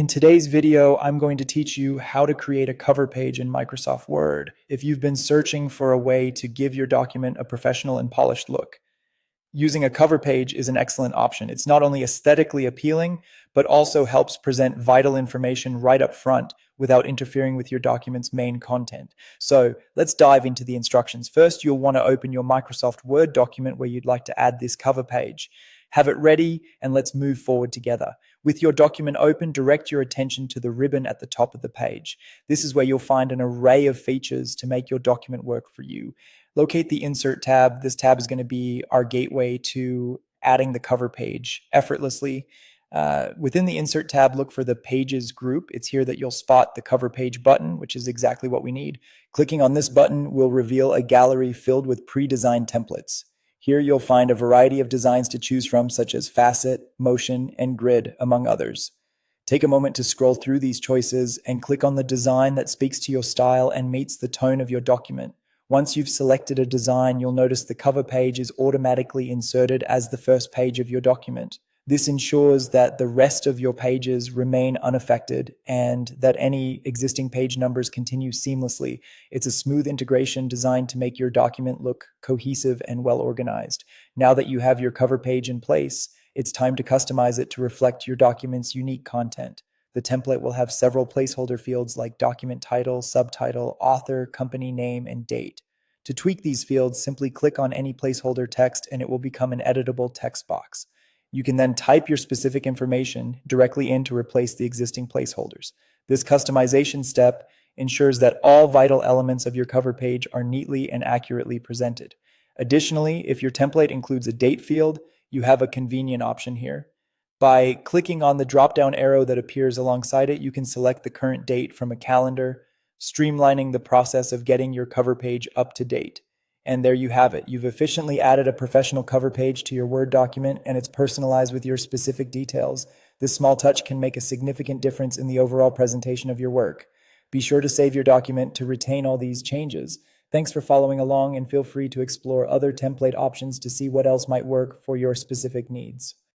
In today's video, I'm going to teach you how to create a cover page in Microsoft Word if you've been searching for a way to give your document a professional and polished look. Using a cover page is an excellent option. It's not only aesthetically appealing, but also helps present vital information right up front without interfering with your document's main content. So let's dive into the instructions. First, you'll want to open your Microsoft Word document where you'd like to add this cover page. Have it ready and let's move forward together. With your document open, direct your attention to the ribbon at the top of the page. This is where you'll find an array of features to make your document work for you. Locate the Insert tab. This tab is going to be our gateway to adding the cover page effortlessly. Within the Insert tab, look for the Pages group. It's here that you'll spot the Cover Page button, which is exactly what we need. Clicking on this button will reveal a gallery filled with pre-designed templates. Here you'll find a variety of designs to choose from, such as facet, motion, and grid, among others. Take a moment to scroll through these choices and click on the design that speaks to your style and meets the tone of your document. Once you've selected a design, you'll notice the cover page is automatically inserted as the first page of your document. This ensures that the rest of your pages remain unaffected and that any existing page numbers continue seamlessly. It's a smooth integration designed to make your document look cohesive and well organized. Now that you have your cover page in place, it's time to customize it to reflect your document's unique content. The template will have several placeholder fields like document title, subtitle, author, company name, and date. To tweak these fields, simply click on any placeholder text and it will become an editable text box. You can then type your specific information directly in to replace the existing placeholders. This customization step ensures that all vital elements of your cover page are neatly and accurately presented. Additionally, if your template includes a date field, you have a convenient option here. By clicking on the drop-down arrow that appears alongside it, you can select the current date from a calendar, streamlining the process of getting your cover page up to date. And there you have it. You've efficiently added a professional cover page to your Word document, and it's personalized with your specific details. This small touch can make a significant difference in the overall presentation of your work. Be sure to save your document to retain all these changes. Thanks for following along, and feel free to explore other template options to see what else might work for your specific needs.